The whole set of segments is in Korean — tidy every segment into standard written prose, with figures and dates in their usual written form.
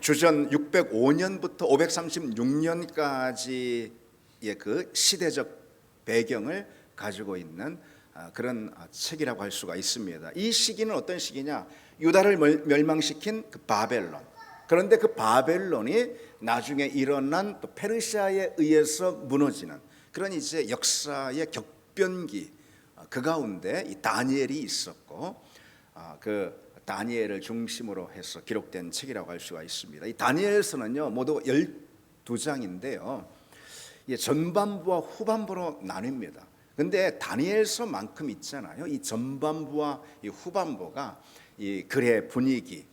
주전 605년부터 536년까지의 그 시대적 배경을 가지고 있는 그런 책이라고 할 수가 있습니다. 이 시기는 어떤 시기냐? 유다를 멸망시킨 그 바벨론. 그런데 그 바벨론이 나중에 일어난 또 페르시아에 의해서 무너지는 그런 이제 역사의 격변기, 그 가운데 이 다니엘이 있었고, 그 다니엘을 중심으로 해서 기록된 책이라고 할 수가 있습니다. 이 다니엘서는요 모두 12장인데요 전반부와 후반부로 나뉩니다. 근데 다니엘서만큼 있잖아요, 이 전반부와 이 후반부가 이 글의 분위기,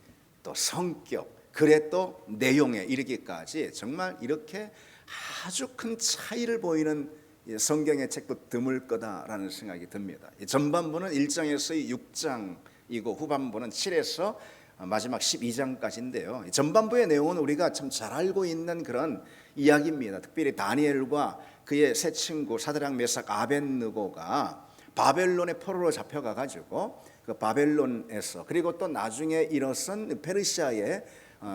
또 성격, 글의 또 내용에 이르기까지 정말 이렇게 아주 큰 차이를 보이는 성경의 책도 드물 거다라는 생각이 듭니다. 전반부는 1장에서 6장이고 후반부는 7에서 마지막 12장까지인데요. 전반부의 내용은 우리가 참 잘 알고 있는 그런 이야기입니다. 특별히 다니엘과 그의 세 친구 사드락, 메삭, 아벳느고가 바벨론의 포로로 잡혀가 가지고 그 바벨론에서, 그리고 또 나중에 일어선 페르시아에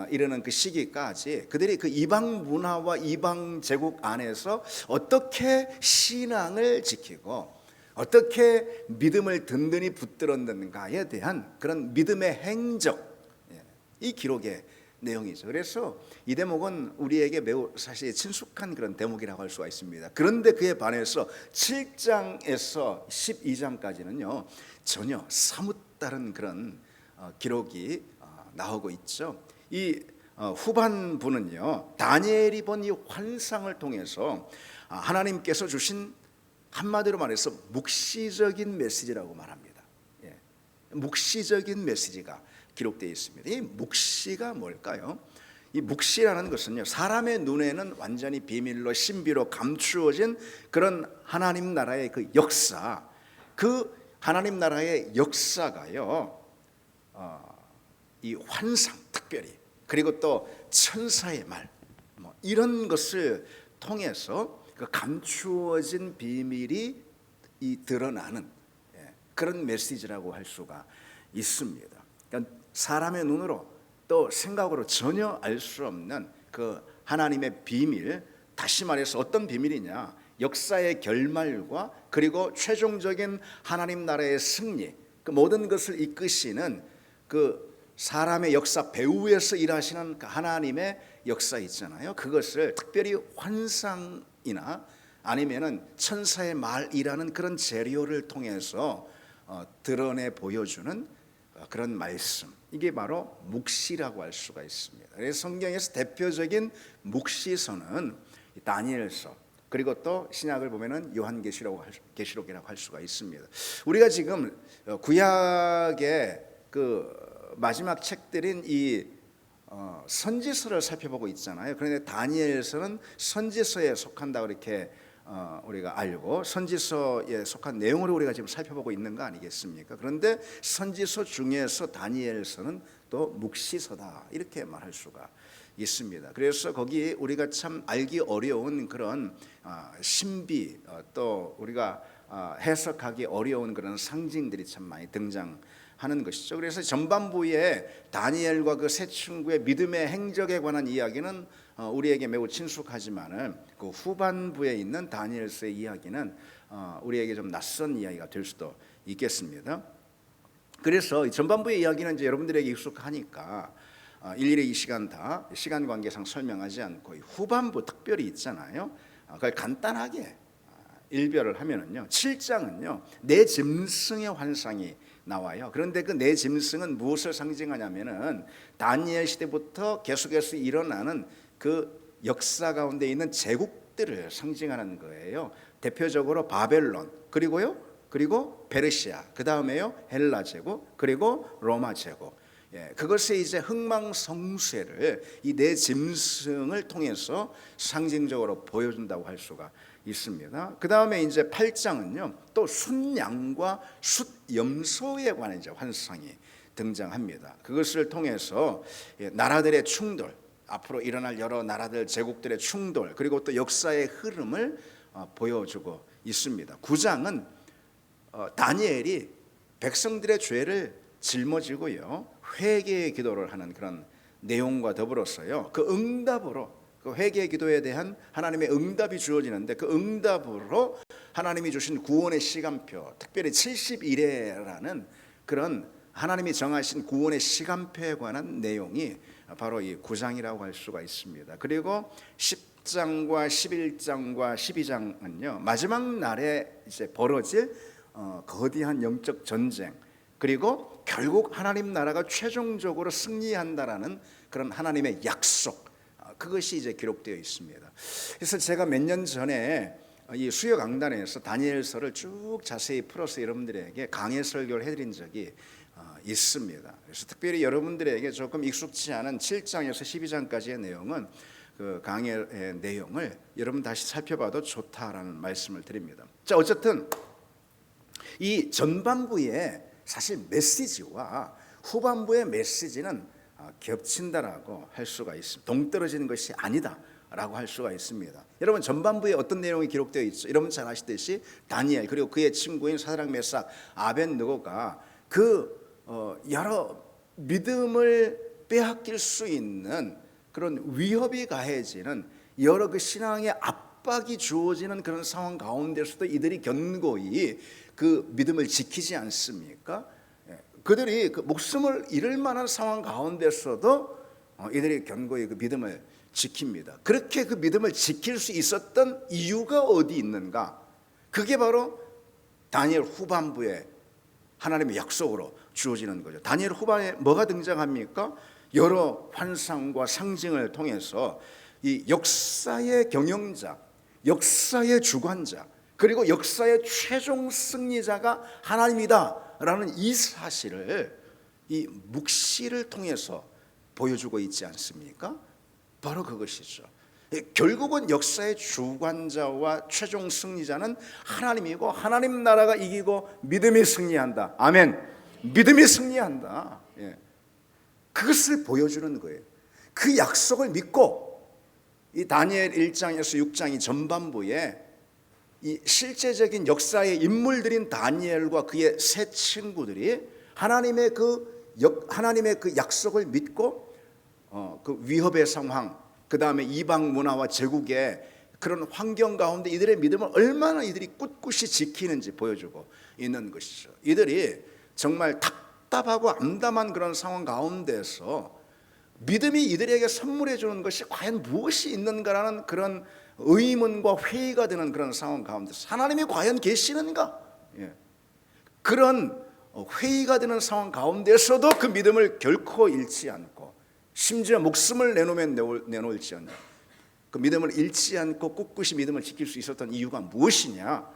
이르는 그 시기까지 그들이 그 이방 문화와 이방 제국 안에서 어떻게 신앙을 지키고 어떻게 믿음을 든든히 붙들었는가에 대한 그런 믿음의 행적, 이 기록의 내용이죠. 그래서 이 대목은 우리에게 매우 사실 친숙한 그런 대목이라고 할 수가 있습니다. 그런데 그에 반해서 7장에서 12장까지는요 전혀 사뭇 다른 그런 기록이 나오고 있죠. 이 후반부는요 다니엘이 본 이 환상을 통해서 하나님께서 주신, 한마디로 말해서 묵시적인 메시지라고 말합니다. 묵시적인 메시지가 기록되어 있습니다. 이 묵시가 뭘까요? 이 묵시라는 것은요 사람의 눈에는 완전히 비밀로 신비로 감추어진 그런 하나님 나라의 그 역사, 그 하나님 나라의 역사가요 이 환상 특별히, 그리고 또 천사의 말, 이런 것을 통해서 그 감추어진 비밀이 드러나는 그런 메시지라고 할 수가 있습니다. 그러니까 사람의 눈으로 또 생각으로 전혀 알 수 없는 그 하나님의 비밀, 다시 말해서 어떤 비밀이냐? 역사의 결말과 그리고 최종적인 하나님 나라의 승리, 그 모든 것을 이끄시는 그 사람의 역사 배후에서 일하시는 그 하나님의 역사 있잖아요. 그것을 특별히 환상이나 아니면은 천사의 말이라는 그런 재료를 통해서 드러내 보여주는 그런 말씀, 이게 바로 묵시라고 할 수가 있습니다. 그래서 성경에서 대표적인 묵시서는 다니엘서, 그리고 또 신약을 보면은 요한계시록이라고 할 수가 있습니다. 우리가 지금 구약의 그 마지막 책들인 이 선지서를 살펴보고 있잖아요. 그런데 다니엘서는 선지서에 속한다 이렇게 우리가 알고 선지서에 속한 내용으로 우리가 지금 살펴보고 있는 거 아니겠습니까? 그런데 선지서 중에서 다니엘서는 또 묵시서다 이렇게 말할 수가 있습니다. 그래서 거기 우리가 참 알기 어려운 그런 신비, 또 우리가 해석하기 어려운 그런 상징들이 참 많이 등장하는 것이죠. 그래서 전반부에 다니엘과 그 세 친구의 믿음의 행적에 관한 이야기는 우리에게 매우 친숙하지만은 그 후반부에 있는 다니엘서의 이야기는 우리에게 좀 낯선 이야기가 될 수도 있겠습니다. 그래서 전반부의 이야기는 이제 여러분들에게 익숙하니까 일일이 이 시간 다 시간 관계상 설명하지 않고 후반부 특별히 있잖아요. 그걸 간단하게 일별을 하면은요 7장은요 내 짐승의 환상이 나와요. 그런데 그 내 짐승은 무엇을 상징하냐면은 다니엘 시대부터 계속해서 일어나는 그 역사 가운데 있는 제국들을 상징하는 거예요. 대표적으로 바벨론, 그리고 페르시아, 그 다음에요 헬라 제국, 그리고 로마 제국. 그것의 이제 흥망성쇠를 이 내 짐승을 통해서 상징적으로 보여준다고 할 수가 있습니다. 그 다음에 이제 8장은요 또 숫양과 숫염소에 관한 이제 환상이 등장합니다. 그것을 통해서 나라들의 충돌, 앞으로 일어날 여러 나라들 제국들의 충돌, 그리고 또 역사의 흐름을 보여주고 있습니다. 9장은 다니엘이 백성들의 죄를 짊어지고요 회개의 기도를 하는 그런 내용과 더불어서요, 그 응답으로, 그 회개 기도에 대한 하나님의 응답이 주어지는데, 그 응답으로 하나님이 주신 구원의 시간표, 특별히 70일에라는 그런 하나님이 정하신 구원의 시간표에 관한 내용이 바로 이 9장이라고 할 수가 있습니다. 그리고 10장과 11장과 12장은요, 마지막 날에 이제 벌어질 거대한 영적 전쟁, 그리고 결국 하나님 나라가 최종적으로 승리한다라는 그런 하나님의 약속, 그것이 이제 기록되어 있습니다. 그래서 제가 몇 년 전에 이 수요 강단에서 다니엘서를 쭉 자세히 풀어서 여러분들에게 강해 설교를 해드린 적이 있습니다. 그래서 특별히 여러분들에게 조금 익숙치 않은 7장에서 12장까지의 내용은, 그 강해의 내용을 여러분 다시 살펴봐도 좋다라는 말씀을 드립니다. 자, 어쨌든 이 전반부의 사실 메시지와 후반부의 메시지는 겹친다라고 할 수가 있습니다. 동떨어지는 것이 아니다라고 할 수가 있습니다. 여러분, 전반부에 어떤 내용이 기록되어 있죠? 여러분 잘 아시듯이 다니엘 그리고 그의 친구인 사드락 메삭 아벳느고가 그 여러 믿음을 빼앗길 수 있는 그런 위협이 가해지는 여러 그 신앙의 압박이 주어지는 그런 상황 가운데서도 이들이 견고히 그 믿음을 지키지 않습니까? 그들이 그 목숨을 잃을 만한 상황 가운데서도 이들이 견고히 그 믿음을 지킵니다. 그렇게 그 믿음을 지킬 수 있었던 이유가 어디 있는가? 그게 바로 다니엘 후반부에 하나님의 약속으로 주어지는 거죠. 다니엘 후반에 뭐가 등장합니까? 여러 환상과 상징을 통해서 이 역사의 경영자, 역사의 주관자, 그리고 역사의 최종 승리자가 하나님이다라는 이 사실을 이 묵시를 통해서 보여주고 있지 않습니까? 바로 그것이죠. 결국은 역사의 주관자와 최종 승리자는 하나님이고, 하나님 나라가 이기고 믿음이 승리한다. 아멘. 믿음이 승리한다. 그것을 보여주는 거예요. 그 약속을 믿고 이 다니엘 1장에서 6장이 전반부에 이 실제적인 역사의 인물들인 다니엘과 그의 세 친구들이 하나님의 그 약속을 믿고 그 위협의 상황, 그 다음에 이방 문화와 제국의 그런 환경 가운데 이들의 믿음을 얼마나 이들이 꿋꿋이 지키는지 보여주고 있는 것이죠. 이들이 정말 답답하고 암담한 그런 상황 가운데서 믿음이 이들에게 선물해 주는 것이 과연 무엇이 있는가라는 그런 의문과 회의가 되는 그런 상황 가운데서 하나님이 과연 계시는가? 그런 회의가 되는 상황 가운데서도 그 믿음을 결코 잃지 않고, 심지어 목숨을 내놓을지언정 그 믿음을 잃지 않고 꿋꿋이 믿음을 지킬 수 있었던 이유가 무엇이냐?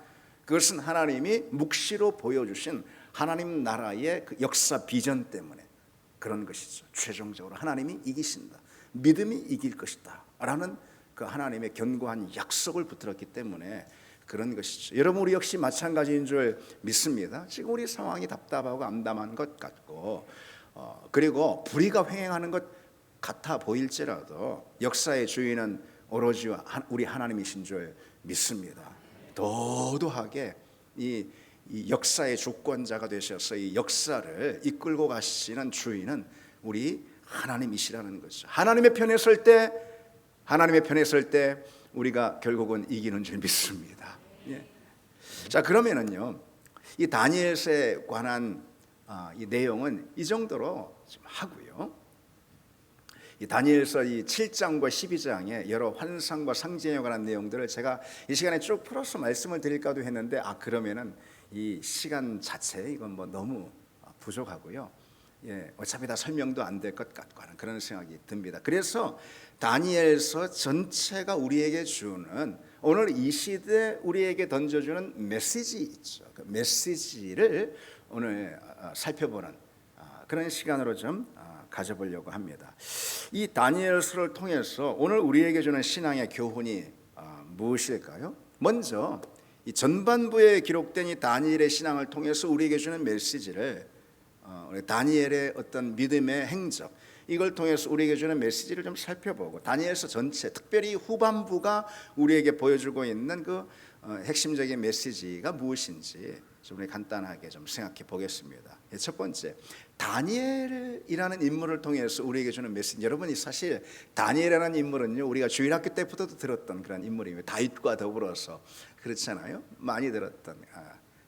그것은 하나님이 묵시로 보여주신 하나님 나라의 그 역사 비전 때문에 그런 것이죠. 최종적으로 하나님이 이기신다, 믿음이 이길 것이다 라는 그 하나님의 견고한 약속을 붙들었기 때문에 그런 것이죠. 여러분, 우리 역시 마찬가지인 줄 믿습니다. 지금 우리 상황이 답답하고 암담한 것 같고 그리고 불의가 횡행하는 것 같아 보일지라도 역사의 주인은 오로지 우리 하나님이신 줄 믿습니다. 도도하게 이 역사의 주권자가 되셔서 이 역사를 이끌고 가시는 주인은 우리 하나님이시라는 거죠. 하나님의 편에 설 때 우리가 결국은 이기는 줄 믿습니다. 자, 그러면은요, 이 다니엘서에 관한 이 내용은 이 정도로 좀 하고요. 이 다니엘서 이 7장과 12장의 여러 환상과 상징에 관한 내용들을 제가 이 시간에 쭉 풀어서 말씀을 드릴까도 했는데 그러면은 이 시간 자체 이건 뭐 너무 부족하고요. 어차피 다 설명도 안 될 것 같고 하는 그런 생각이 듭니다. 그래서 다니엘서 전체가 우리에게 주는, 오늘 이 시대 우리에게 던져주는 메시지 있죠. 그 메시지를 오늘 살펴보는 그런 시간으로 좀 가져보려고 합니다. 이 다니엘서를 통해서 오늘 우리에게 주는 신앙의 교훈이 무엇일까요? 먼저 이 전반부에 기록된 이 다니엘의 신앙을 통해서 우리에게 주는 메시지를, 다니엘의 어떤 믿음의 행적, 이걸 통해서 우리에게 주는 메시지를 좀 살펴보고, 다니엘서 전체, 특별히 후반부가 우리에게 보여주고 있는 그 핵심적인 메시지가 무엇인지 우리 간단하게 좀 생각해 보겠습니다. 첫 번째, 다니엘이라는 인물을 통해서 우리에게 주는 메시지. 여러분이 사실 다니엘이라는 인물은요, 우리가 주일학교 때부터도 들었던 그런 인물입니다. 다윗과 더불어서 그렇잖아요. 많이 들었던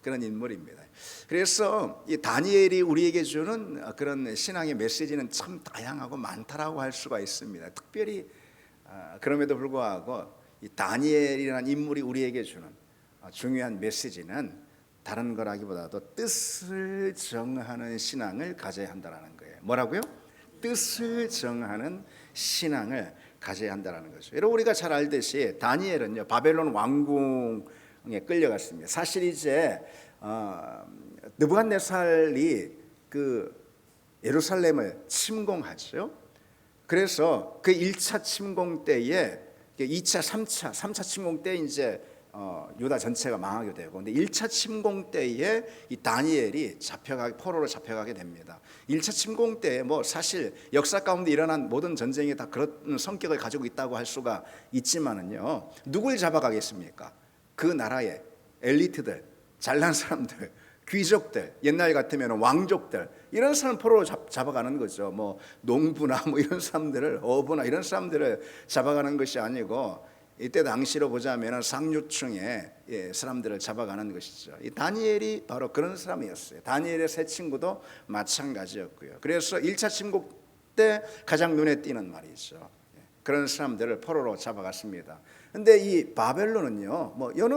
그런 인물입니다. 그래서 이 다니엘이 우리에게 주는 그런 신앙의 메시지는 참 다양하고 많다라고 할 수가 있습니다. 특별히 그럼에도 불구하고 이 다니엘이라는 인물이 우리에게 주는 중요한 메시지는 다른 거라기보다도 뜻을 정하는 신앙을 가져야 한다는 거예요. 뭐라고요? 뜻을 정하는 신앙을 가져야 한다는 거죠. 여러분, 우리가 잘 알듯이 다니엘은요, 바벨론 왕궁에 끌려갔습니다. 사실 이제 느부갓네살이 그 예루살렘을 침공하죠. 그래서 그 1차 침공 때에 2차, 3차 침공 때 이제 유다 전체가 망하게 되고, 근데 1차 침공 때에 이 다니엘이 포로로 잡혀가게 됩니다. 1차 침공 때 뭐 사실 역사 가운데 일어난 모든 전쟁이 다 그런 성격을 가지고 있다고 할 수가 있지만은요, 누굴 잡아가겠습니까? 그 나라의 엘리트들, 잘난 사람들, 귀족들, 옛날 같으면 왕족들, 이런 사람 포로로 잡아가는 거죠. 뭐 농부나 뭐 이런 사람들을, 어부나 이런 사람들을 잡아가는 것이 아니고, 이때 당시로 보자면 상류층의 사람들을 잡아가는 것이죠. 이 다니엘이 바로 그런 사람이었어요. 다니엘의 세 친구도 마찬가지였고요. 그래서 1차 침공 때 가장 눈에 띄는 말이죠. 그런 사람들을 포로로 잡아갔습니다. 근데 이 바벨론은요, 뭐 여느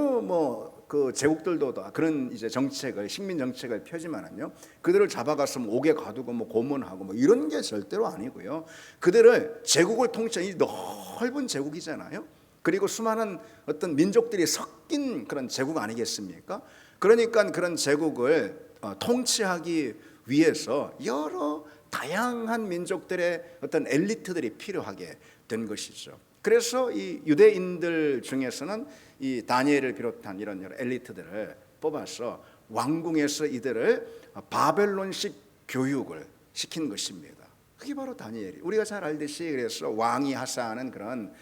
그 제국들도 그런 이제 정책을, 식민 정책을 펴지만은요, 그들을 잡아가서 옥에 가두고 뭐 고문하고 뭐 이런 게 절대로 아니고요. 그들을, 제국을 통치한 이 넓은 제국이잖아요. 그리고 수많은 어떤 민족들이 섞인 그런 제국 아니겠습니까? 그러니까 그런 제국을 통치하기 위해서 여러 다양한 민족들의 어떤 엘리트들이 필요하게 된 것이죠. 그래서 이 유대인들 중에서는 이 다니엘을 비롯한 이런 여러 엘리트들을 뽑아서 왕궁에서 이들을 바벨론식 교육을 시킨 것입니다. 그게 바로 다니엘이, 우리가 잘 알듯이 그래서 왕이 하사하는 그런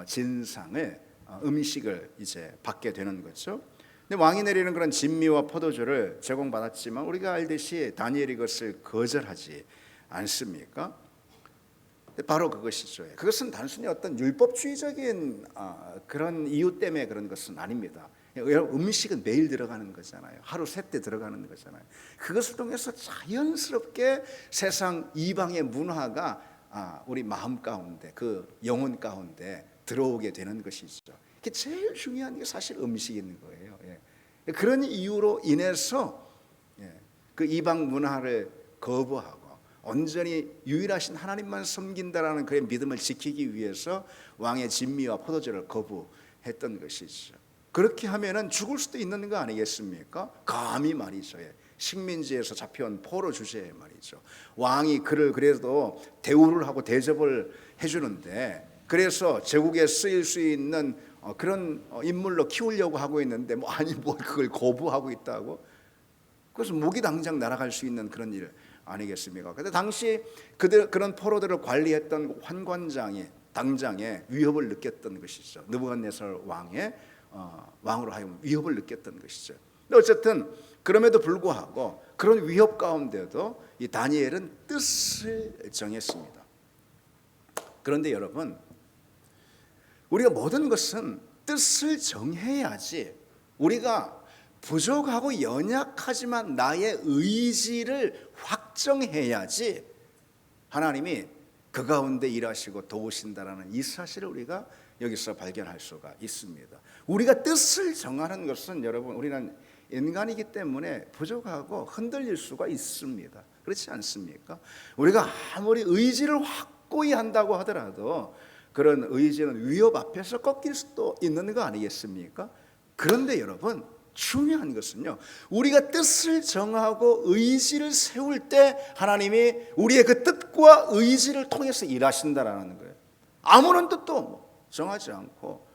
진상을, 음식을 이제 받게 되는 거죠. 근데 왕이 내리는 그런 진미와 포도주를 제공받았지만 우리가 알듯이 다니엘이 그것을 거절하지 않습니까? 바로 그것이죠. 그것은 단순히 어떤 율법주의적인 그런 이유 때문에 그런 것은 아닙니다. 음식은 매일 들어가는 거잖아요. 하루 셋 때 들어가는 거잖아요. 그것을 통해서 자연스럽게 세상 이방의 문화가 우리 마음 가운데, 그 영혼 가운데 들어오게 되는 것이죠. 그게 제일 중요한 게 사실 음식인 거예요. 그런 이유로 인해서 그 이방 문화를 거부하고 온전히 유일하신 하나님만 섬긴다라는 그의 믿음을 지키기 위해서 왕의 진미와 포도주를 거부했던 것이죠. 그렇게 하면은 죽을 수도 있는 거 아니겠습니까? 감히 말이죠. 식민지에서 잡혀온 포로 주제에 말이죠. 왕이 그를 그래도 대우를 하고 대접을 해주는데, 그래서 제국에 쓰일 수 있는 그런 인물로 키우려고 하고 있는데 그걸 거부하고 있다고? 그래서 목이 당장 날아갈 수 있는 그런 일 아니겠습니까? 근데 당시 그런 포로들을 관리했던 환관장이 당장에 위협을 느꼈던 것이죠. 느부갓네살 왕으로 하여금 위협을 느꼈던 것이죠. 근데 어쨌든 그럼에도 불구하고 그런 위협 가운데도 이 다니엘은 뜻을 정했습니다. 그런데 여러분, 우리가 모든 것은 뜻을 정해야지, 우리가 부족하고 연약하지만 나의 의지를 확정해야지 하나님이 그 가운데 일하시고 도우신다라는 이 사실을 우리가 여기서 발견할 수가 있습니다. 우리가 뜻을 정하는 것은, 여러분, 우리는 인간이기 때문에 부족하고 흔들릴 수가 있습니다. 그렇지 않습니까? 우리가 아무리 의지를 확고히 한다고 하더라도 그런 의지는 위협 앞에서 꺾일 수도 있는 거 아니겠습니까? 그런데 여러분, 중요한 것은요, 우리가 뜻을 정하고 의지를 세울 때 하나님이 우리의 그 뜻과 의지를 통해서 일하신다라는 거예요. 아무런 뜻도 정하지 않고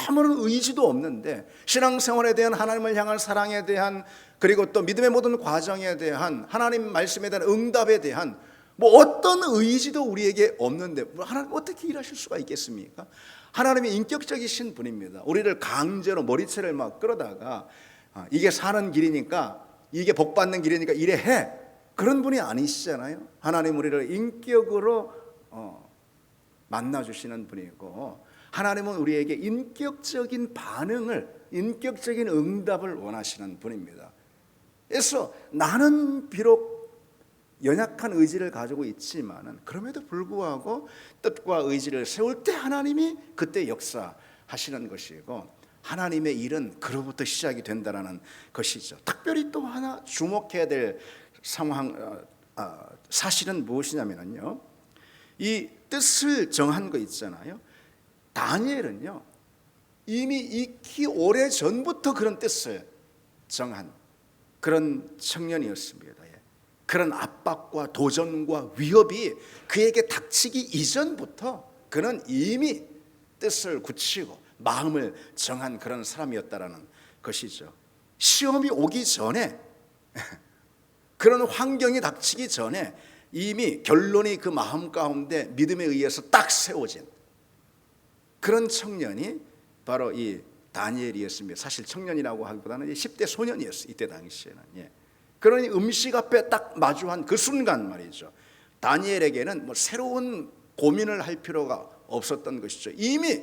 아무런 의지도 없는데 신앙생활에 대한, 하나님을 향한 사랑에 대한, 그리고 또 믿음의 모든 과정에 대한, 하나님 말씀에 대한 응답에 대한 어떤 의지도 우리에게 없는데 하나님 어떻게 일하실 수가 있겠습니까? 하나님이 인격적이신 분입니다. 우리를 강제로 머리채를 막 끌어다가 이게 사는 길이니까, 이게 복 받는 길이니까 이래 해, 그런 분이 아니시잖아요. 하나님 우리를 인격으로 만나주시는 분이고, 하나님은 우리에게 인격적인 반응을, 인격적인 응답을 원하시는 분입니다. 그래서 나는 비록 연약한 의지를 가지고 있지만은 그럼에도 불구하고 뜻과 의지를 세울 때 하나님이 그때 역사하시는 것이고, 하나님의 일은 그로부터 시작이 된다라는 것이죠. 특별히 또 하나 주목해야 될 사실은 무엇이냐면요, 이 뜻을 정한 거 있잖아요. 다니엘은요, 이미 익히 오래 전부터 그런 뜻을 정한 그런 청년이었습니다. 그런 압박과 도전과 위협이 그에게 닥치기 이전부터 그는 이미 뜻을 굳히고 마음을 정한 그런 사람이었다라는 것이죠. 시험이 오기 전에, 그런 환경이 닥치기 전에 이미 결론이 그 마음 가운데 믿음에 의해서 딱 세워진 그런 청년이 바로 이 다니엘이었습니다. 사실 청년이라고 하기보다는 10대 소년이었어요, 이때 당시에는. 그러니 음식 앞에 딱 마주한 그 순간 말이죠, 다니엘에게는 뭐 새로운 고민을 할 필요가 없었던 것이죠. 이미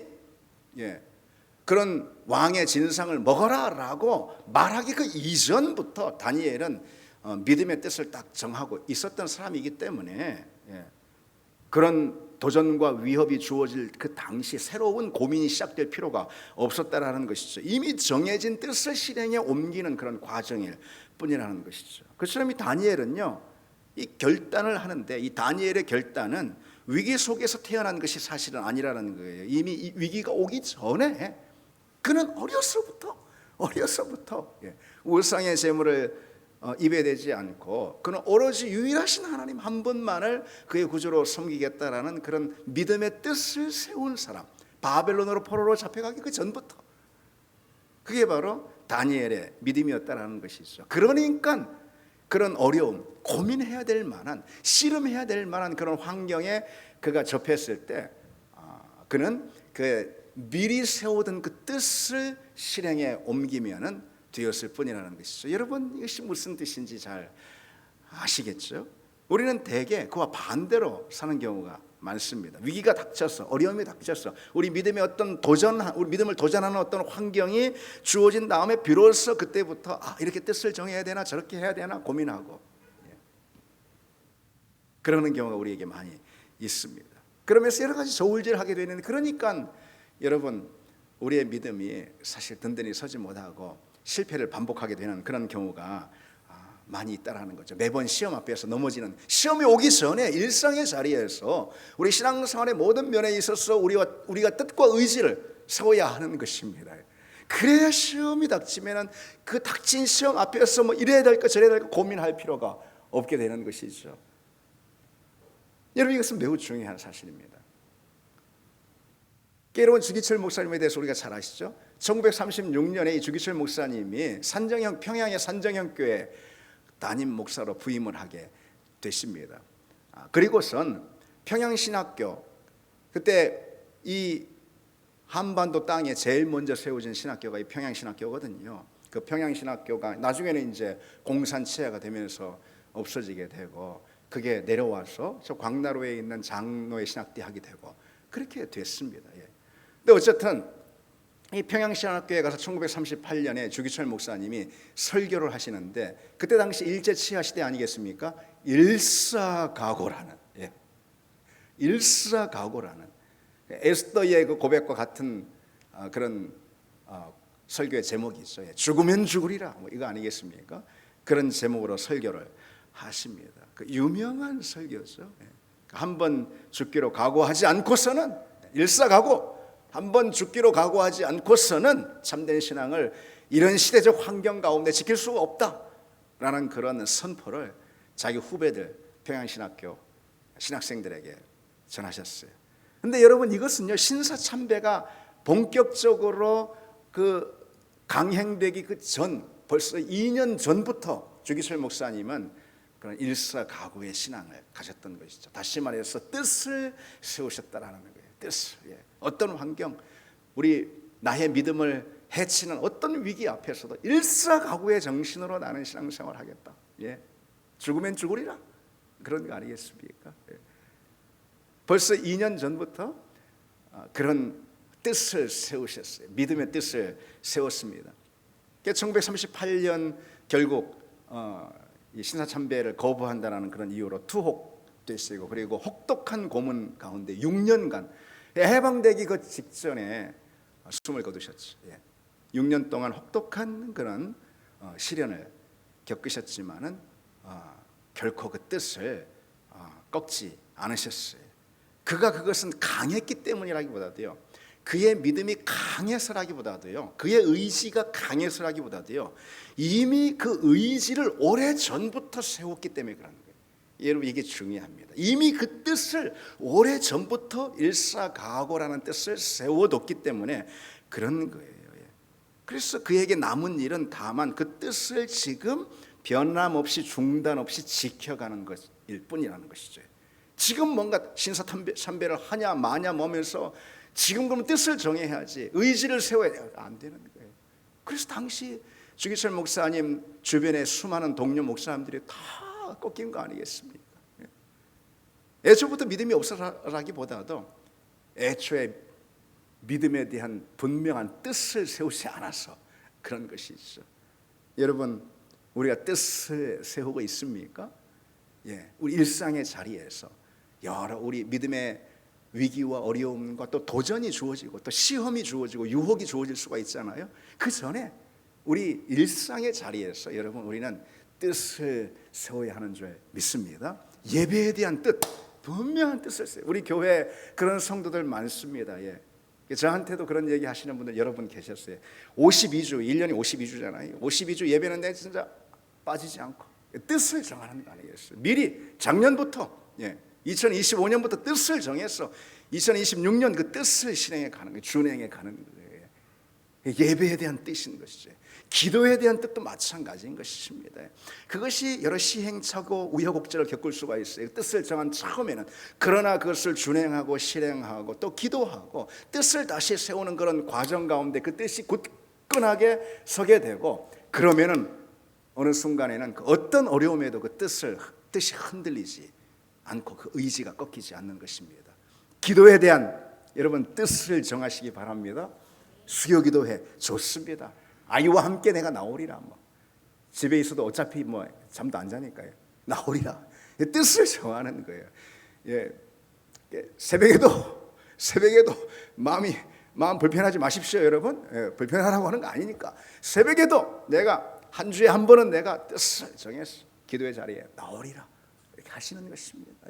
그런 왕의 진상을 먹어라라고 말하기 그 이전부터 다니엘은 믿음의 뜻을 딱 정하고 있었던 사람이기 때문에, 그런 도전과 위협이 주어질 그 당시 새로운 고민이 시작될 필요가 없었다라는 것이죠. 이미 정해진 뜻을 실행에 옮기는 그런 과정일 뿐이라는 것이죠. 그처럼 이 다니엘은요, 이 결단을 하는데, 이 다니엘의 결단은 위기 속에서 태어난 것이 사실은 아니라는 거예요. 이미 이 위기가 오기 전에 그는 어려서부터 우상의 제물을 입에 대지 않고, 그는 오로지 유일하신 하나님 한 분만을 그의 구주로 섬기겠다라는 그런 믿음의 뜻을 세운 사람, 바벨론으로 포로로 잡혀가기 그 전부터, 그게 바로 다니엘의 믿음이었다라는 것이죠. 그러니까 그런 어려움, 고민해야 될 만한, 씨름해야 될 만한 그런 환경에 그가 접했을 때 그는 그 미리 세우던 그 뜻을 실행에 옮기면은 되었을 뿐이라는 것이죠. 여러분, 이것이 무슨 뜻인지 잘 아시겠죠? 우리는 대개 그와 반대로 사는 경우가 많습니다. 위기가 닥쳐서, 어려움이 닥쳐서, 우리 믿음의 어떤 우리 믿음을 도전하는 어떤 환경이 주어진 다음에 비로소 그때부터 이렇게 뜻을 정해야 되나 저렇게 해야 되나 고민하고, 그러는 경우가 우리에게 많이 있습니다. 그러면서 여러 가지 저울질하게 되는, 그러니까 여러분, 우리의 믿음이 사실 든든히 서지 못하고 실패를 반복하게 되는 그런 경우가 많이 있다라는 거죠. 매번 시험 앞에서 넘어지는, 시험이 오기 전에 일상의 자리에서 우리 신앙생활의 모든 면에 있어서 우리가 뜻과 의지를 세워야 하는 것입니다. 그래야 시험이 닥치면은 그 닥친 시험 앞에서 뭐 이래야 될까 저래야 될까 고민할 필요가 없게 되는 것이죠. 여러분, 이것은 매우 중요한 사실입니다. 여러분, 주기철 목사님에 대해서 우리가 잘 아시죠? 1936년에 이 주기철 목사님이 평양의 산정형 교회 담임 목사로 부임을 하게 됐습니다. 그리고선 평양신학교, 그때 이 한반도 땅에 제일 먼저 세워진 신학교가 이 평양신학교거든요. 그 평양신학교가 나중에는 이제 공산치하가 되면서 없어지게 되고, 그게 내려와서 저 광나루에 있는 장로의 신학대학이 되고 그렇게 됐습니다. 근데 어쨌든 이 평양신학교에 가서 1938년에 주기철 목사님이 설교를 하시는데, 그때 당시 일제치하 시대 아니겠습니까? 일사각오라는 에스더의 그 고백과 같은 그런 설교의 제목이 있어요. 죽으면 죽으리라, 뭐 이거 아니겠습니까? 그런 제목으로 설교를 하십니다. 그 유명한 설교죠. 한번 죽기로 각오하지 않고서는, 일사각오, 한번 죽기로 각오하지 않고서는 참된 신앙을 이런 시대적 환경 가운데 지킬 수가 없다라는 그런 선포를 자기 후배들 평양신학교 신학생들에게 전하셨어요. 근데 여러분, 이것은요, 신사참배가 본격적으로 그 강행되기 그 전, 벌써 2년 전부터 주기철 목사님은 그런 일사각오의 신앙을 가졌던 것이죠. 다시 말해서 뜻을 세우셨다라는 거예요. 뜻을. 어떤 환경, 나의 믿음을 해치는 어떤 위기 앞에서도 일사각오의 정신으로 나는 신앙생활을 하겠다. 예. 죽으면 죽으리라. 그런 거 아니겠습니까? 예. 벌써 2년 전부터 그런 뜻을 세우셨어요. 믿음의 뜻을 세웠습니다. 1938년 결국 이 신사참배를 거부한다는 그런 이유로 투옥되시고, 그리고 혹독한 고문 가운데 6년간 해방되기 그 직전에 숨을 거두셨죠. 6년 동안 혹독한 그런 시련을 겪으셨지만은 결코 그 뜻을 꺾지 않으셨어요. 그가 그것은 강했기 때문이라기보다도요, 그의 믿음이 강해서라기보다도요, 그의 의지가 강해서라기보다도요, 이미 그 의지를 오래전부터 세웠기 때문에 그런 거예요. 여러분, 이게 중요합니다. 이미 그 뜻을 오래전부터 일사각오라는 뜻을 세워뒀기 때문에 그런 거예요. 그래서 그에게 남은 일은 다만 그 뜻을 지금 변함없이 중단 없이 지켜가는 것일 뿐이라는 것이죠. 지금 뭔가 신사참배를 하냐 마냐 뭐면서 지금 그러면 뜻을 정해야지, 의지를 세워야 돼요. 안 되는 거예요. 그래서 당시 주기철 목사님 주변에 수많은 동료 목사님들이 다 꺾인 거 아니겠습니까? 애초부터 믿음이 없어라기보다도 애초에 믿음에 대한 분명한 뜻을 세우지 않아서 그런 것이죠. 여러분, 우리가 뜻을 세우고 있습니까? 우리 일상의 자리에서 여러 우리 믿음의 위기와 어려움과 또 도전이 주어지고 또 시험이 주어지고 유혹이 주어질 수가 있잖아요. 그 전에 우리 일상의 자리에서 여러분, 우리는 뜻을 세워야 하는 줄 믿습니다. 예배에 대한 뜻, 분명한 뜻을 세워요. 우리 교회 그런 성도들 많습니다. 저한테도 그런 얘기 하시는 분들 여러분 계셨어요. 52주, 1년이 52주잖아요. 52주 예배는 내 진짜 빠지지 않고 뜻을 정하는 거 아니겠어요? 미리 작년부터 2025년부터 뜻을 정해서 2026년 그 뜻을 실행해 가는 거예요. 준행해 가는 거예요. 예배에 대한 뜻인 것이죠. 기도에 대한 뜻도 마찬가지인 것입니다. 그것이 여러 시행착오 우여곡절을 겪을 수가 있어요. 뜻을 정한 처음에는. 그러나 그것을 준행하고 실행하고 또 기도하고 뜻을 다시 세우는 그런 과정 가운데 그 뜻이 굳건하게 서게 되고, 그러면은 어느 순간에는 그 어떤 어려움에도 그 뜻이 흔들리지 않고 그 의지가 꺾이지 않는 것입니다. 기도에 대한 여러분 뜻을 정하시기 바랍니다. 수요 기도회 좋습니다. 아이와 함께 내가 나오리라. 집에 있어도 어차피 잠도 안 자니까요. 나오리라. 뜻을 정하는 거예요. 새벽에도 마음 불편하지 마십시오, 여러분. 불편하라고 하는 거 아니니까. 새벽에도 내가 한 주에 한 번은 내가 뜻을 정해서 기도의 자리에 나오리라. 이렇게 하시는 것입니다.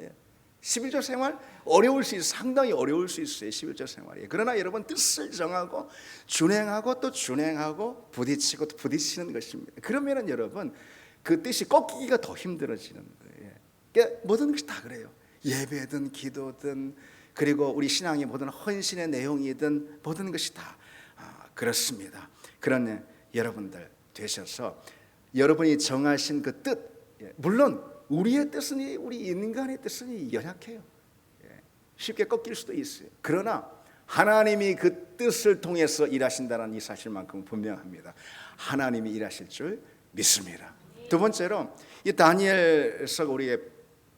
11조 생활 어려울 수 있어요. 상당히 어려울 수 있어요. 11조 생활이. 그러나 여러분, 뜻을 정하고 준행하고 또 준행하고 부딪히고 또 부딪히는 것입니다. 그러면은 여러분, 그 뜻이 꺾이기가 더 힘들어지는 거예요. 그러니까 모든 것이 다 그래요. 예배든 기도든 그리고 우리 신앙의 모든 헌신의 내용이든 모든 것이 다 그렇습니다. 그런 여러분들 되셔서 여러분이 정하신 그 뜻, 물론 우리의 뜻은, 우리 인간의 뜻은 연약해요. 쉽게 꺾일 수도 있어요. 그러나 하나님이 그 뜻을 통해서 일하신다는 이 사실만큼은 분명합니다. 하나님이 일하실 줄 믿습니다. 두 번째로 이 다니엘서가 우리에게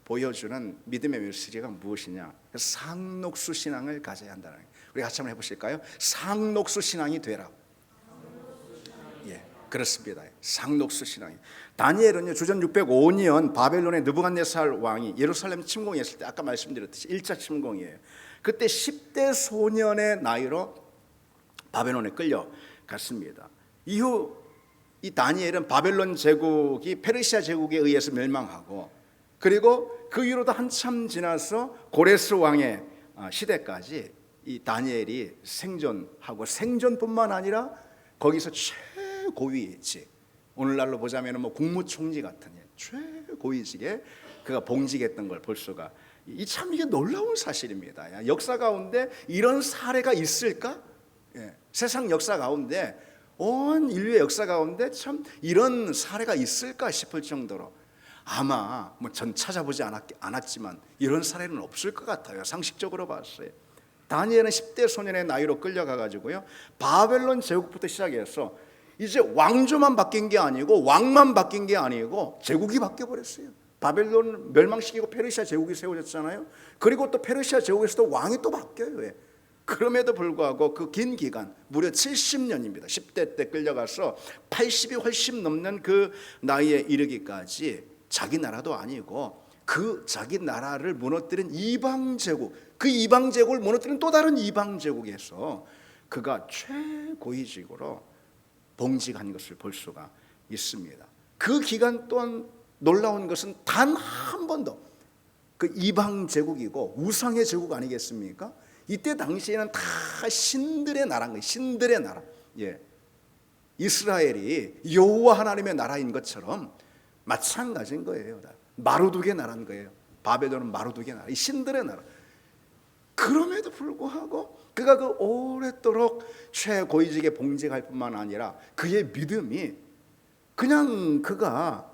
보여주는 믿음의 메시지가 무엇이냐? 상록수 신앙을 가져야 한다는 거예요. 우리 같이 한번 해보실까요? 상록수 신앙이 되라. 그렇습니다. 상록수 신앙이. 다니엘은요, 주전 605년 바벨론의 느부갓네살 왕이 예루살렘 침공했을 때 아까 말씀드렸듯이 1차 침공이에요. 그때 10대 소년의 나이로 바벨론에 끌려갔습니다. 이후 이 다니엘은 바벨론 제국이 페르시아 제국에 의해서 멸망하고, 그리고 그 이후로도 한참 지나서 고레스 왕의 시대까지 이 다니엘이 생존하고, 생존뿐만 아니라 거기서 최고위직, 오늘날로 보자면 국무총리 같은 최고위직에 그가 봉직했던 걸 볼 수가, 참 이게 놀라운 사실입니다. 역사 가운데 이런 사례가 있을까? 세상 역사 가운데, 온 인류의 역사 가운데 참 이런 사례가 있을까 싶을 정도로, 아마 전 찾아보지 않았지만 이런 사례는 없을 것 같아요. 상식적으로 봤어요. 다니엘은 10대 소년의 나이로 끌려가 가지고요, 바벨론 제국부터 시작해서 이제 왕조만 바뀐 게 아니고 왕만 바뀐 게 아니고 제국이 바뀌어 버렸어요. 바벨론 멸망시키고 페르시아 제국이 세워졌잖아요. 그리고 또 페르시아 제국에서도 왕이 또 바뀌어요. 왜? 그럼에도 불구하고 그 긴 기간, 무려 70년입니다. 10대 때 끌려가서 80이 훨씬 넘는 그 나이에 이르기까지 자기 나라도 아니고 그 자기 나라를 무너뜨린 이방 제국, 그 이방 제국을 무너뜨린 또 다른 이방 제국에서 그가 최고위직으로 봉직한 것을 볼 수가 있습니다. 그 기간 또한 놀라운 것은 단 한 번도, 그 이방 제국이고 우상의 제국 아니겠습니까? 이때 당시에는 다 신들의 나라인 거예요. 신들의 나라. 예. 이스라엘이 여호와 하나님의 나라인 것처럼 마찬가지인 거예요. 마루두개 나라인 거예요. 바벨론은 마루두개 나라, 이 신들의 나라. 그럼에도 불구하고 그가 그 오랫도록 최고위직에 봉직할 뿐만 아니라 그의 믿음이 그냥 그가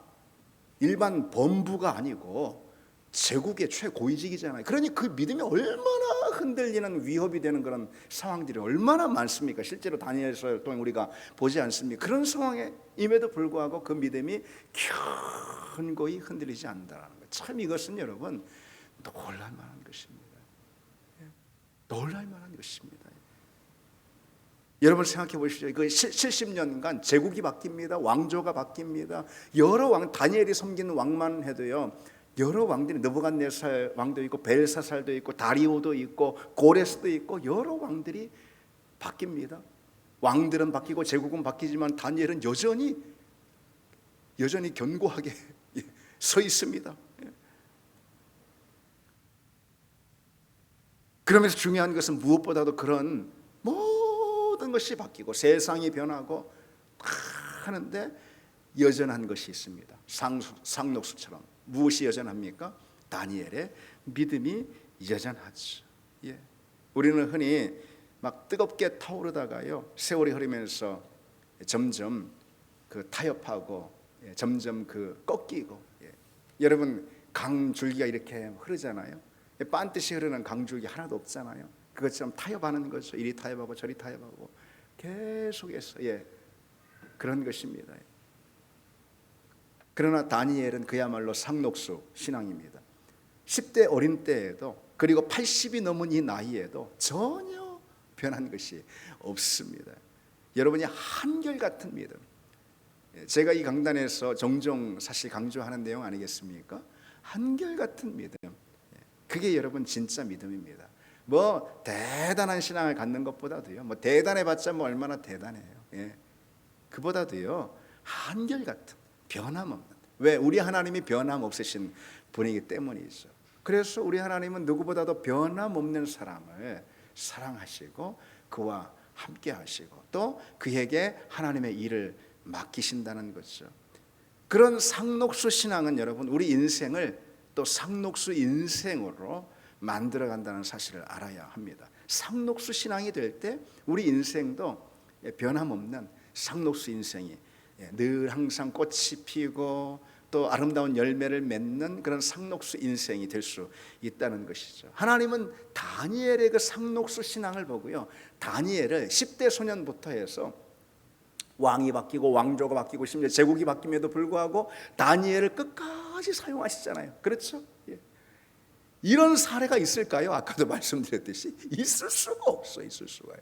일반 범부가 아니고 제국의 최고위직이잖아요. 그러니 그 믿음이 얼마나 흔들리는 위협이 되는 그런 상황들이 얼마나 많습니까? 실제로 다니엘서 통해 우리가 보지 않습니까? 그런 상황에 임에도 불구하고 그 믿음이 견고히 흔들리지 않는다는 거예요. 참 이것은 여러분 놀랄 만한 것입니다. 놀랄 만한 것입니다. 여러분 생각해 보시죠. 그 70년간 제국이 바뀝니다. 왕조가 바뀝니다. 여러 왕, 다니엘이 섬기는 왕만 해도요, 여러 왕들이, 느부갓네살 왕도 있고 벨사살도 있고 다리오도 있고 고레스도 있고 여러 왕들이 바뀝니다. 왕들은 바뀌고 제국은 바뀌지만 다니엘은 여전히 견고하게 서 있습니다. 그러면서 중요한 것은 무엇보다도 그런 모든 것이 바뀌고 세상이 변하고 하는데 여전한 것이 있습니다. 상록수처럼. 무엇이 여전합니까? 다니엘의 믿음이 여전하죠. 예. 우리는 흔히 막 뜨겁게 타오르다가요, 세월이 흐르면서 점점 그 타협하고, 점점 그 꺾이고, 여러분 강줄기가 이렇게 흐르잖아요. 빤듯이 흐르는 강줄기 하나도 없잖아요. 그것처럼 타협하는 거죠. 이리 타협하고 저리 타협하고 계속해서, 그런 것입니다. 그러나 다니엘은 그야말로 상록수 신앙입니다. 10대 어린 때에도, 그리고 80이 넘은 이 나이에도 전혀 변한 것이 없습니다. 여러분이 한결같은 믿음, 제가 이 강단에서 종종 사실 강조하는 내용 아니겠습니까? 한결같은 믿음, 그게 여러분 진짜 믿음입니다. 뭐 대단한 신앙을 갖는 것보다도요, 뭐 대단해봤자 뭐 얼마나 대단해요. 그보다도요 한결같은, 변함없는. 왜? 우리 하나님이 변함없으신 분이기 때문이죠. 그래서 우리 하나님은 누구보다도 변함없는 사람을 사랑하시고 그와 함께 하시고 또 그에게 하나님의 일을 맡기신다는 거죠. 그런 상록수 신앙은 여러분 우리 인생을 또 상록수 인생으로 만들어간다는 사실을 알아야 합니다. 상록수 신앙이 될 때 우리 인생도 변함없는 상록수 인생이, 늘 항상 꽃이 피고 또 아름다운 열매를 맺는 그런 상록수 인생이 될 수 있다는 것이죠. 하나님은 다니엘의 그 상록수 신앙을 보고요, 다니엘을 10대 소년부터 해서 왕이 바뀌고 왕조가 바뀌고 심지어 제국이 바뀜에도 불구하고 다니엘을 끝까지 사용하시잖아요. 그렇죠? 이런 사례가 있을까요? 아까도 말씀드렸듯이 있을 수가 없어. 있을 수가.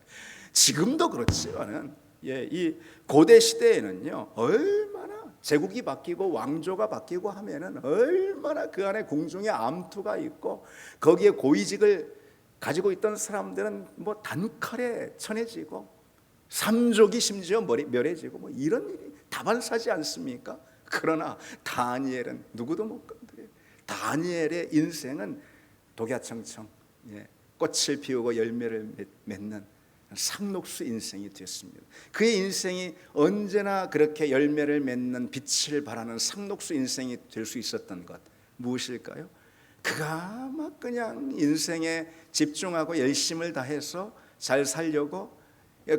지금도 그렇지만은, 이 고대 시대에는요, 얼마나 제국이 바뀌고 왕조가 바뀌고 하면은 얼마나 그 안에 궁중의 암투가 있고 거기에 고위직을 가지고 있던 사람들은 뭐 단칼에 쳐내지고 삼족이 심지어 멸해지고 뭐 이런 일이 다반사지 않습니까? 그러나 다니엘은 누구도 못 건드려요. 다니엘의 인생은 독야청청, 꽃을 피우고 열매를 맺는 상록수 인생이 되었습니다. 그의 인생이 언제나 그렇게 열매를 맺는 빛을 발하는 상록수 인생이 될 수 있었던 것 무엇일까요? 그가 막 그냥 인생에 집중하고 열심을 다해서 잘 살려고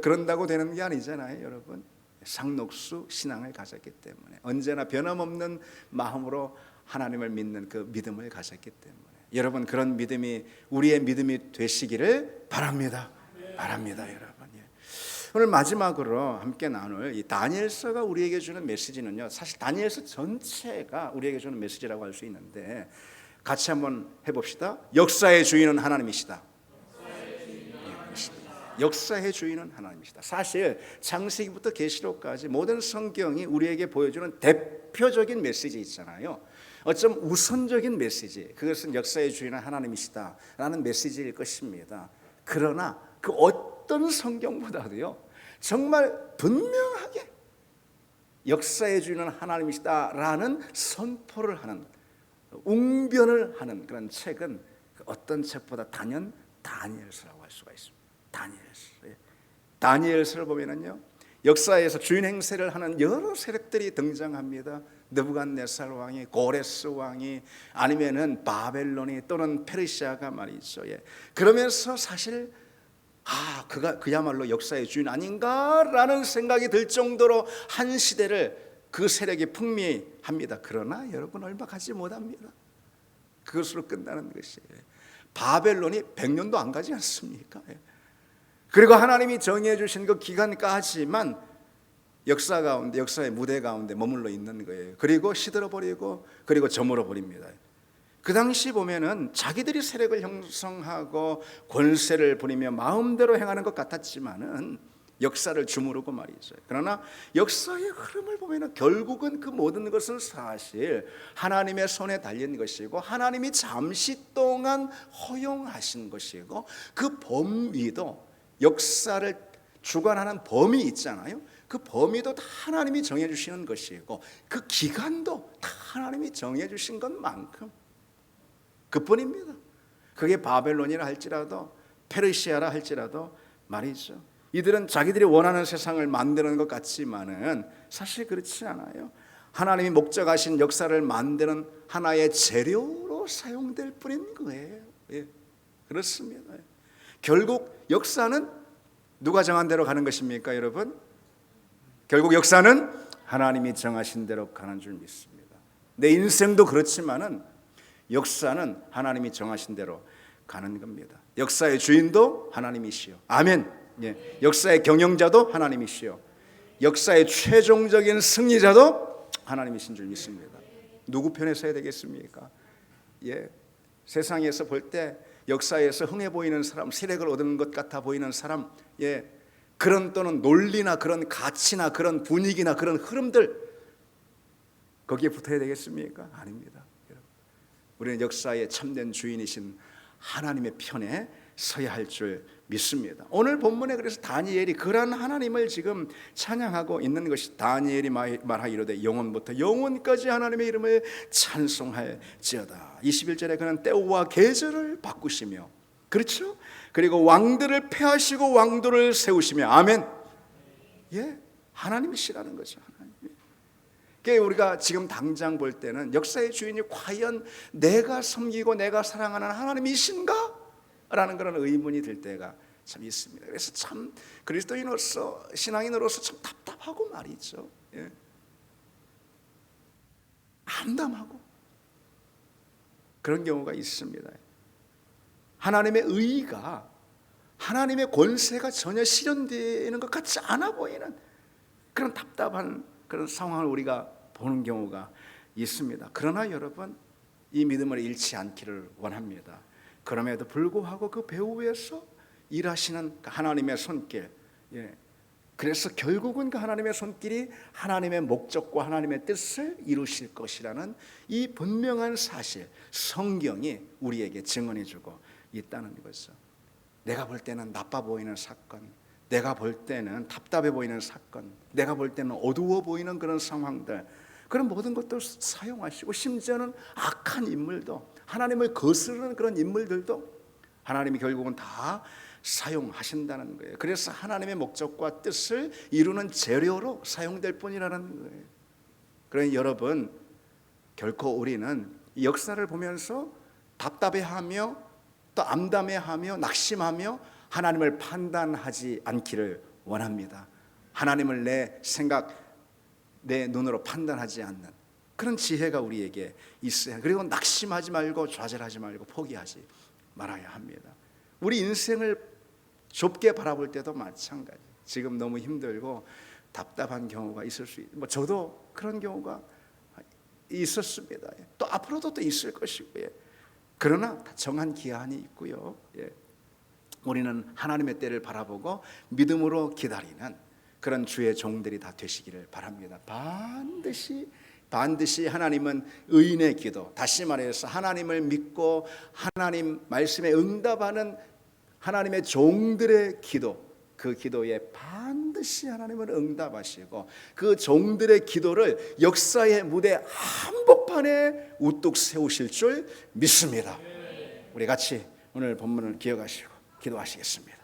그런다고 되는 게 아니잖아요, 여러분. 상록수 신앙을 가졌기 때문에, 언제나 변함없는 마음으로 하나님을 믿는 그 믿음을 가졌기 때문에 여러분 그런 믿음이 우리의 믿음이 되시기를 바랍니다. 바랍니다, 여러분. 오늘 마지막으로 함께 나눌 이 다니엘서가 우리에게 주는 메시지는요, 사실 다니엘서 전체가 우리에게 주는 메시지라고 할 수 있는데 같이 한번 해봅시다. 역사의 주인은 하나님이시다. 역사의 주인은 하나님이시다. 사실 창세기부터 계시록까지 모든 성경이 우리에게 보여주는 대표적인 메시지 있잖아요. 어쩜 우선적인 메시지, 그것은 역사의 주인은 하나님이시다라는 메시지일 것입니다. 그러나 그 어떤 성경보다도요, 정말 분명하게 역사의 주인은 하나님이시다라는 선포를 하는, 웅변을 하는 그런 책은 어떤 책보다 단연 다니엘서라고 할 수가 있습니다. 다니엘서를 보면은요, 역사에서 주인 행세를 하는 여러 세력들이 등장합니다. 느부갓네살 왕이, 고레스 왕이, 아니면은 바벨론이, 또는 페르시아가 말이죠. 그러면서 사실 그야말로 역사의 주인 아닌가라는 생각이 들 정도로 한 시대를 그 세력이 풍미합니다. 그러나 여러분 얼마 가지 못합니다. 그것으로 끝나는 것이에요. 바벨론이 100년도 안 가지 않습니까? 그리고 하나님이 정해 주신 그 기간까지만 역사 가운데, 역사의 무대 가운데 머물러 있는 거예요. 그리고 시들어 버리고, 그리고 저물어 버립니다. 그 당시 보면은 자기들이 세력을 형성하고 권세를 부리며 마음대로 행하는 것 같았지만은 역사를 주무르고 말이죠. 그러나 역사의 흐름을 보면은 결국은 그 모든 것은 사실 하나님의 손에 달린 것이고, 하나님이 잠시 동안 허용하신 것이고, 그 범위도, 역사를 주관하는 범위 있잖아요. 그 범위도 다 하나님이 정해주시는 것이고, 그 기간도 다 하나님이 정해주신 것만큼 그뿐입니다. 그게 바벨론이라 할지라도 페르시아라 할지라도 말이죠. 이들은 자기들이 원하는 세상을 만드는 것 같지만은 사실 그렇지 않아요. 하나님이 목적하신 역사를 만드는 하나의 재료로 사용될 뿐인 거예요. 그렇습니다. 결국 역사는 누가 정한 대로 가는 것입니까, 여러분? 결국 역사는 하나님이 정하신 대로 가는 줄 믿습니다. 내 인생도 그렇지만은 역사는 하나님이 정하신 대로 가는 겁니다. 역사의 주인도 하나님이시요. 아멘. 역사의 경영자도 하나님이시요. 역사의 최종적인 승리자도 하나님이신 줄 믿습니다. 누구 편에 서야 되겠습니까? 세상에서 볼 때 역사에서 흥해 보이는 사람, 세력을 얻은 것 같아 보이는 사람, 그런 또는 논리나 그런 가치나 그런 분위기나 그런 흐름들, 거기에 붙어야 되겠습니까? 아닙니다. 우리는 역사의 참된 주인이신 하나님의 편에 서야 할 줄 믿습니다. 오늘 본문에 그래서 다니엘이 그러한 하나님을 지금 찬양하고 있는 것이, 다니엘이 말하기로되 영원부터 영원까지 하나님의 이름을 찬송할지어다. 21절에 그는 때와 계절을 바꾸시며, 그렇죠? 그리고 왕들을 폐하시고 왕도를 세우시며, 아멘. 하나님이시라는 거죠. 우리가 지금 당장 볼 때는 역사의 주인이 과연 내가 섬기고 내가 사랑하는 하나님이신가? 라는 그런 의문이 들 때가 참 있습니다. 그래서 참 그리스도인으로서, 신앙인으로서 참 답답하고 말이죠. 암담하고 그런 경우가 있습니다. 하나님의 의가, 하나님의 권세가 전혀 실현되는 것 같지 않아 보이는 그런 답답한 그런 상황을 우리가 보는 경우가 있습니다. 그러나 여러분, 이 믿음을 잃지 않기를 원합니다. 그럼에도 불구하고 그 배후에서 일하시는 하나님의 손길, 그래서 결국은 그 하나님의 손길이 하나님의 목적과 하나님의 뜻을 이루실 것이라는 이 분명한 사실, 성경이 우리에게 증언해주고 있다는 거죠. 내가 볼 때는 나빠 보이는 사건, 내가 볼 때는 답답해 보이는 사건, 내가 볼 때는 어두워 보이는 그런 상황들, 그런 모든 것들 사용하시고, 심지어는 악한 인물도, 하나님을 거스르는 그런 인물들도 하나님이 결국은 다 사용하신다는 거예요. 그래서 하나님의 목적과 뜻을 이루는 재료로 사용될 뿐이라는 거예요. 그러니 여러분, 결코 우리는 이 역사를 보면서 답답해하며 또 암담해하며 낙심하며 하나님을 판단하지 않기를 원합니다. 하나님을 내 생각, 내 눈으로 판단하지 않는, 그런 지혜가 우리에게 있어야. 그리고 낙심하지 말고 좌절하지 말고 포기하지 말아야 합니다. 우리 인생을 좁게 바라볼 때도 마찬가지. 지금 너무 힘들고 답답한 경우가 있을 수 있고, 저도 그런 경우가 있었습니다. 또 앞으로도 또 있을 것이고요. 그러나 정한 기한이 있고요. 우리는 하나님의 때를 바라보고 믿음으로 기다리는 그런 주의 종들이 다 되시기를 바랍니다. 반드시 하나님은 의인의 기도, 다시 말해서 하나님을 믿고 하나님 말씀에 응답하는 하나님의 종들의 기도, 그 기도에 반드시 하나님은 응답하시고 그 종들의 기도를 역사의 무대 한복판에 우뚝 세우실 줄 믿습니다. 우리 같이 오늘 본문을 기억하시고 기도하시겠습니다.